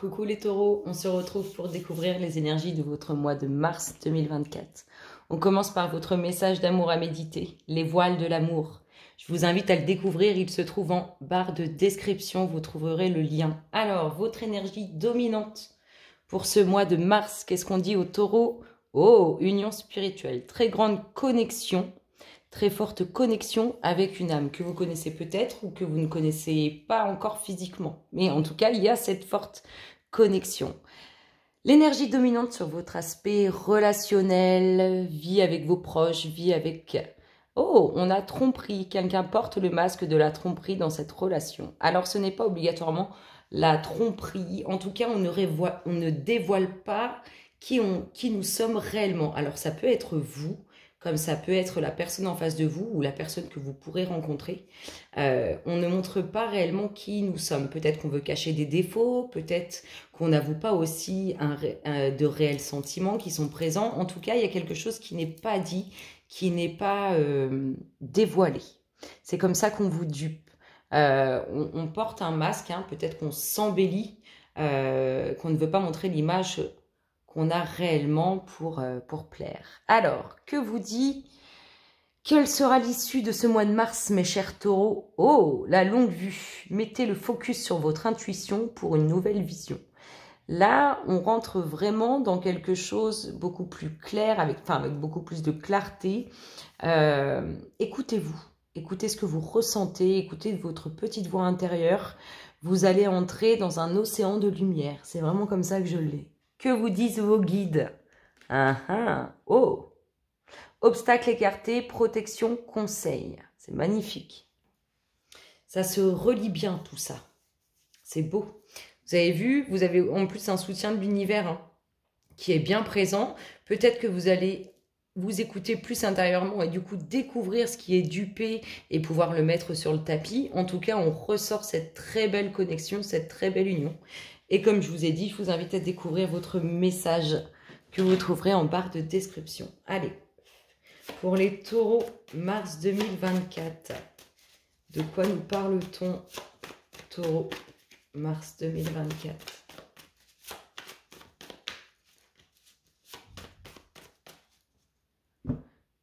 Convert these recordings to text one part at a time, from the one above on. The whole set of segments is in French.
Coucou les taureaux, on se retrouve pour découvrir les énergies de votre mois de mars 2024. On commence par votre message d'amour à méditer, les voiles de l'amour. Je vous invite à le découvrir, il se trouve en barre de description, vous trouverez le lien. Alors, votre énergie dominante pour ce mois de mars, qu'est-ce qu'on dit aux taureaux? Oh, union spirituelle, très grande connexion. Très forte connexion avec une âme que vous connaissez peut-être ou que vous ne connaissez pas encore physiquement. Mais en tout cas, il y a cette forte connexion. L'énergie dominante sur votre aspect relationnel, vie avec vos proches, vie avec... Oh, on a tromperie. Quelqu'un porte le masque de la tromperie dans cette relation. Alors, ce n'est pas obligatoirement la tromperie. En tout cas, on ne dévoile pas qui nous sommes réellement. Alors, ça peut être vous, comme ça peut être la personne en face de vous ou la personne que vous pourrez rencontrer. On ne montre pas réellement qui nous sommes. Peut-être qu'on veut cacher des défauts, peut-être qu'on n'avoue pas aussi de réels sentiments qui sont présents. En tout cas, il y a quelque chose qui n'est pas dit, qui n'est pas dévoilé. C'est comme ça qu'on vous dupe. On porte un masque, hein, peut-être qu'on s'embellit, qu'on ne veut pas montrer l'image qu'on a réellement pour plaire. Alors, que vous dit? Quelle sera l'issue de ce mois de mars, mes chers taureaux? Oh, la longue vue. Mettez le focus sur votre intuition pour une nouvelle vision. Là, on rentre vraiment dans quelque chose beaucoup plus clair, avec beaucoup plus de clarté. Écoutez-vous. Écoutez ce que vous ressentez. Écoutez votre petite voix intérieure. Vous allez entrer dans un océan de lumière. C'est vraiment comme ça que je l'ai. Que vous disent vos guides? Oh! Obstacle écarté, protection, conseil. C'est magnifique. Ça se relie bien tout ça. C'est beau. Vous avez vu, vous avez en plus un soutien de l'univers hein, qui est bien présent. Peut-être que vous allez vous écouter plus intérieurement et du coup découvrir ce qui est dupé et pouvoir le mettre sur le tapis. En tout cas, on ressort cette très belle connexion, cette très belle union. Et comme je vous ai dit, je vous invite à découvrir votre message que vous trouverez en barre de description. Allez, pour les taureaux, mars 2024. De quoi nous parle-t-on, taureau, mars 2024?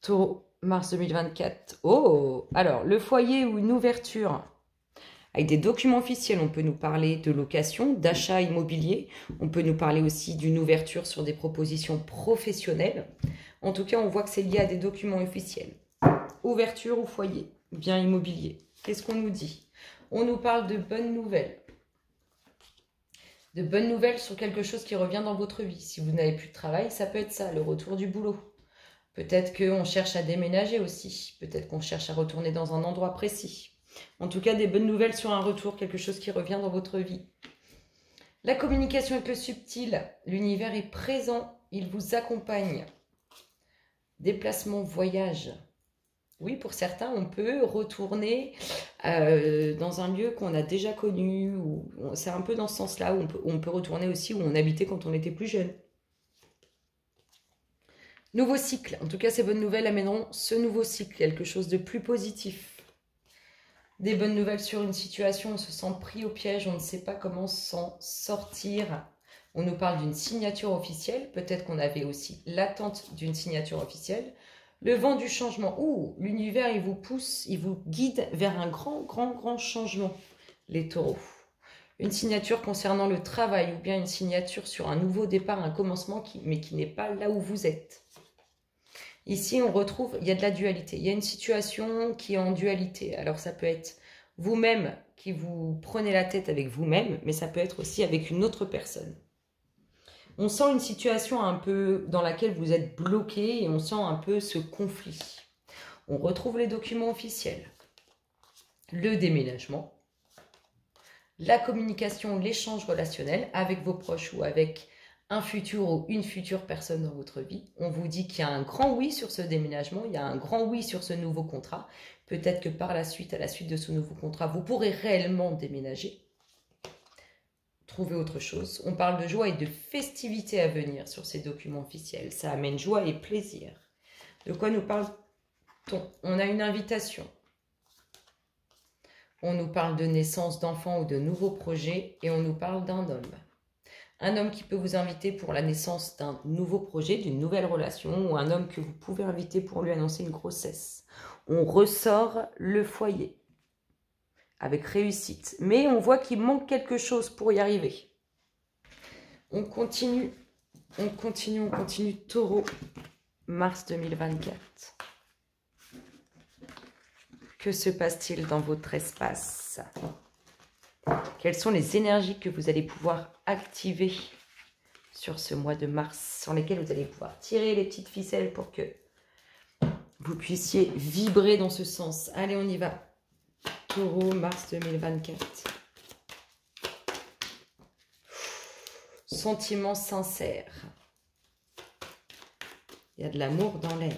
Taureau, mars 2024. Oh, alors, le foyer ou une ouverture avec des documents officiels, on peut nous parler de location, d'achat immobilier. On peut nous parler aussi d'une ouverture sur des propositions professionnelles. En tout cas, on voit que c'est lié à des documents officiels. Ouverture ou foyer, bien immobilier. Qu'est-ce qu'on nous dit? On nous parle de bonnes nouvelles. De bonnes nouvelles sur quelque chose qui revient dans votre vie. Si vous n'avez plus de travail, ça peut être ça, le retour du boulot. Peut-être qu'on cherche à déménager aussi. Peut-être qu'on cherche à retourner dans un endroit précis. En tout cas, des bonnes nouvelles sur un retour, quelque chose qui revient dans votre vie. La communication avec le subtil, l'univers est présent, il vous accompagne. Déplacement, voyage. Oui, pour certains, on peut retourner dans un lieu qu'on a déjà connu. C'est un peu dans ce sens-là où on peut retourner aussi où on habitait quand on était plus jeune. Nouveau cycle. En tout cas, ces bonnes nouvelles amèneront ce nouveau cycle, quelque chose de plus positif. Des bonnes nouvelles sur une situation, on se sent pris au piège, on ne sait pas comment s'en sortir. On nous parle d'une signature officielle, peut-être qu'on avait aussi l'attente d'une signature officielle. Le vent du changement, l'univers il vous pousse, il vous guide vers un grand changement, les taureaux. Une signature concernant le travail ou bien une signature sur un nouveau départ, un commencement, mais qui n'est pas là où vous êtes. Ici, on retrouve, il y a de la dualité. Il y a une situation qui est en dualité. Alors, ça peut être vous-même qui vous prenez la tête avec vous-même, mais ça peut être aussi avec une autre personne. On sent une situation un peu dans laquelle vous êtes bloqué et on sent un peu ce conflit. On retrouve les documents officiels. Le déménagement. La communication, l'échange relationnel avec vos proches ou avec un futur ou une future personne dans votre vie. On vous dit qu'il y a un grand oui sur ce déménagement, il y a un grand oui sur ce nouveau contrat. Peut-être que par la suite, à la suite de ce nouveau contrat, vous pourrez réellement déménager. Trouver autre chose. On parle de joie et de festivité à venir sur ces documents officiels. Ça amène joie et plaisir. De quoi nous parle-t-on? On a une invitation. On nous parle de naissance d'enfants ou de nouveaux projets et on nous parle d'un homme. Un homme qui peut vous inviter pour la naissance d'un nouveau projet, d'une nouvelle relation, ou un homme que vous pouvez inviter pour lui annoncer une grossesse. On ressort le foyer avec réussite. Mais on voit qu'il manque quelque chose pour y arriver. On continue, on continue, on continue. Taureau, mars 2024. Que se passe-t-il dans votre espace? Quelles sont les énergies que vous allez pouvoir activer sur ce mois de mars, sur lesquelles vous allez pouvoir tirer les petites ficelles pour que vous puissiez vibrer dans ce sens? Allez, on y va. Taureau, mars 2024. Sentiment sincère. Il y a de l'amour dans l'air.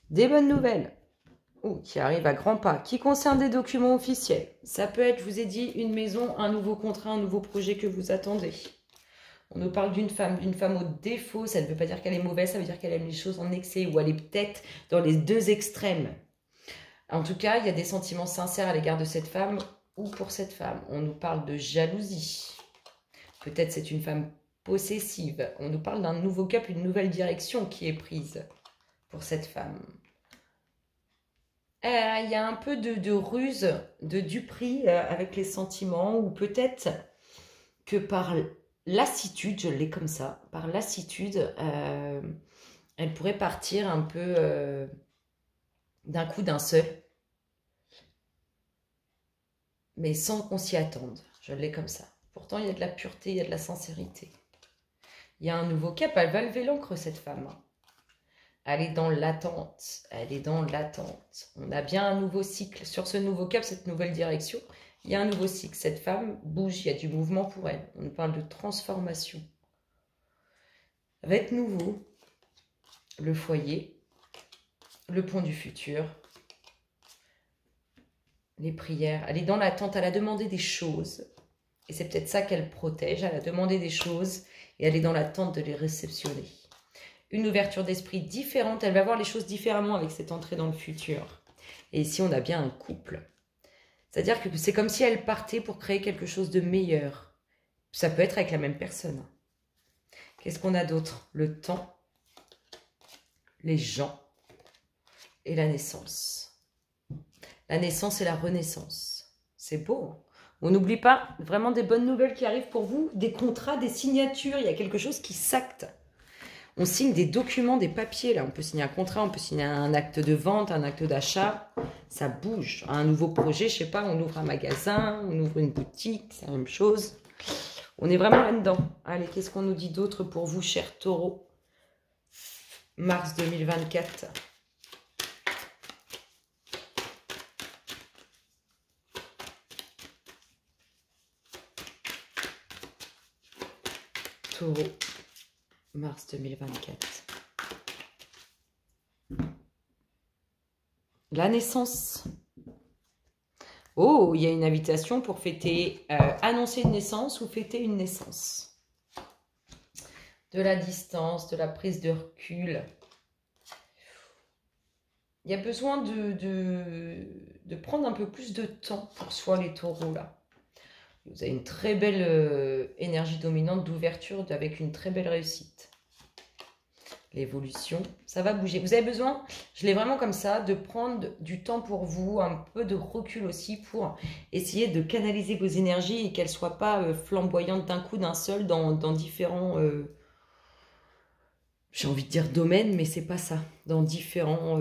Des bonnes nouvelles, qui arrivent à grands pas, qui concernent des documents officiels. Ça peut être, je vous ai dit, une maison, un nouveau contrat, un nouveau projet que vous attendez. On nous parle d'une femme au défaut. Ça ne veut pas dire qu'elle est mauvaise, ça veut dire qu'elle aime les choses en excès, ou elle est peut-être dans les deux extrêmes. En tout cas, il y a des sentiments sincères à l'égard de cette femme ou pour cette femme. On nous parle de jalousie. Peut-être c'est une femme possessive. On nous parle d'un nouveau cap, une nouvelle direction qui est prise pour cette femme. Il y a un peu de ruse, de duperie avec les sentiments, ou peut-être que par lassitude, je l'ai comme ça, par lassitude, elle pourrait partir un peu d'un coup, d'un seul, mais sans qu'on s'y attende. Je l'ai comme ça. Pourtant, il y a de la pureté, il y a de la sincérité. Il y a un nouveau cap, elle va lever l'ancre, cette femme. Elle est dans l'attente, elle est dans l'attente. On a bien un nouveau cycle. Sur ce nouveau cap, cette nouvelle direction, il y a un nouveau cycle. Cette femme bouge, il y a du mouvement pour elle. On nous parle de transformation. Ça va être nouveau. Le foyer, le pont du futur, les prières. Elle est dans l'attente, elle a demandé des choses. Et c'est peut-être ça qu'elle protège. Elle a demandé des choses et elle est dans l'attente de les réceptionner. Une ouverture d'esprit différente. Elle va voir les choses différemment avec cette entrée dans le futur. Et ici, on a bien un couple. C'est-à-dire que c'est comme si elle partait pour créer quelque chose de meilleur. Ça peut être avec la même personne. Qu'est-ce qu'on a d'autre? Le temps, les gens et la naissance. La naissance et la renaissance. C'est beau. On n'oublie pas vraiment des bonnes nouvelles qui arrivent pour vous. Des contrats, des signatures. Il y a quelque chose qui s'acte. On signe des documents, des papiers. Là, on peut signer un contrat, on peut signer un acte de vente, un acte d'achat. Ça bouge. Un nouveau projet, je sais pas, on ouvre un magasin, on ouvre une boutique, c'est la même chose. On est vraiment là-dedans. Allez, qu'est-ce qu'on nous dit d'autre pour vous, chers taureaux? Mars 2024. Taureau. Mars 2024. La naissance. Oh, il y a une invitation pour fêter, annoncer une naissance ou fêter une naissance. De la distance, de la prise de recul. Il y a besoin de prendre un peu plus de temps pour soi, les taureaux, là. Vous avez une très belle énergie dominante d'ouverture avec une très belle réussite. L'évolution, ça va bouger. Vous avez besoin, je l'ai vraiment comme ça, de prendre du temps pour vous, un peu de recul aussi pour essayer de canaliser vos énergies et qu'elles ne soient pas flamboyantes d'un coup, d'un seul, dans différents, j'ai envie de dire domaines, mais c'est pas ça, dans différentes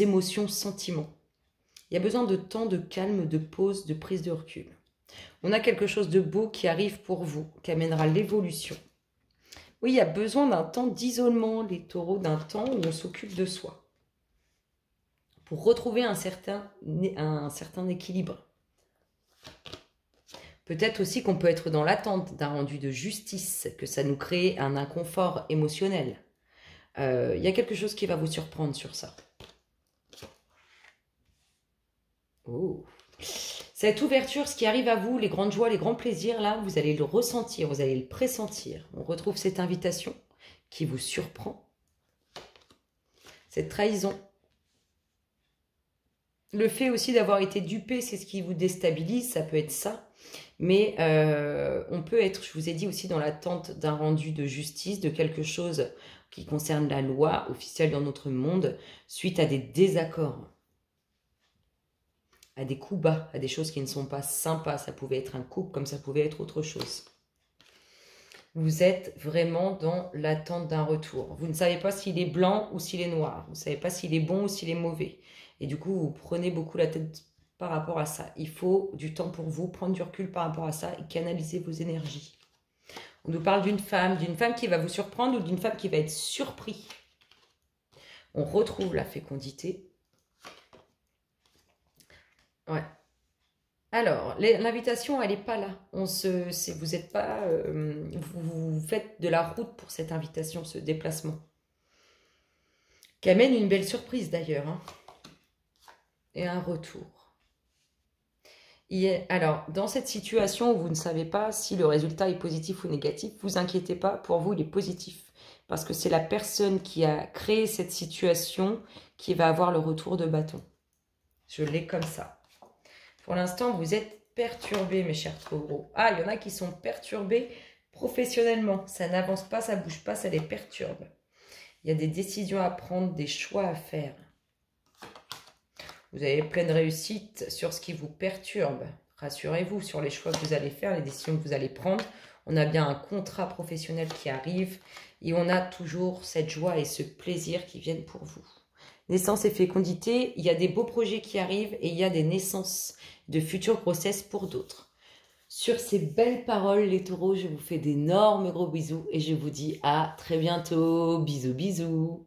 émotions, sentiments. Il y a besoin de temps, de calme, de pause, de prise de recul. On a quelque chose de beau qui arrive pour vous, qui amènera l'évolution. Oui, il y a besoin d'un temps d'isolement, les taureaux, d'un temps où on s'occupe de soi. Pour retrouver un certain équilibre. Peut-être aussi qu'on peut être dans l'attente d'un rendu de justice, que ça nous crée un inconfort émotionnel. Il y a quelque chose qui va vous surprendre sur ça. Oh. Cette ouverture, ce qui arrive à vous, les grandes joies, les grands plaisirs, là, vous allez le ressentir, vous allez le pressentir. On retrouve cette invitation qui vous surprend. Cette trahison. Le fait aussi d'avoir été dupé, c'est ce qui vous déstabilise, ça peut être ça. Mais on peut être, je vous ai dit aussi, dans l'attente d'un rendu de justice, de quelque chose qui concerne la loi officielle dans notre monde, suite à des désaccords, à des coups bas, à des choses qui ne sont pas sympas. Ça pouvait être un couple comme ça pouvait être autre chose. Vous êtes vraiment dans l'attente d'un retour. Vous ne savez pas s'il est blanc ou s'il est noir. Vous ne savez pas s'il est bon ou s'il est mauvais. Et du coup, vous prenez beaucoup la tête par rapport à ça. Il faut du temps pour vous, prendre du recul par rapport à ça et canaliser vos énergies. On nous parle d'une femme qui va vous surprendre ou d'une femme qui va être surprise. On retrouve la fécondité. Ouais. Alors, l'invitation, elle n'est pas là. Vous êtes pas, vous faites de la route pour cette invitation, ce déplacement. Qui amène une belle surprise d'ailleurs. Hein. Et un retour. Alors, dans cette situation où vous ne savez pas si le résultat est positif ou négatif, vous inquiétez pas, pour vous, il est positif. Parce que c'est la personne qui a créé cette situation qui va avoir le retour de bâton. Je l'ai comme ça. Pour l'instant, vous êtes perturbés, mes chers taureaux. Ah, il y en a qui sont perturbés professionnellement. Ça n'avance pas, ça ne bouge pas, ça les perturbe. Il y a des décisions à prendre, des choix à faire. Vous avez pleine réussite sur ce qui vous perturbe. Rassurez-vous sur les choix que vous allez faire, les décisions que vous allez prendre. On a bien un contrat professionnel qui arrive et on a toujours cette joie et ce plaisir qui viennent pour vous. Naissance et fécondité, il y a des beaux projets qui arrivent et il y a des naissances de futures grossesses pour d'autres. Sur ces belles paroles, les taureaux, je vous fais d'énormes gros bisous et je vous dis à très bientôt. Bisous, bisous.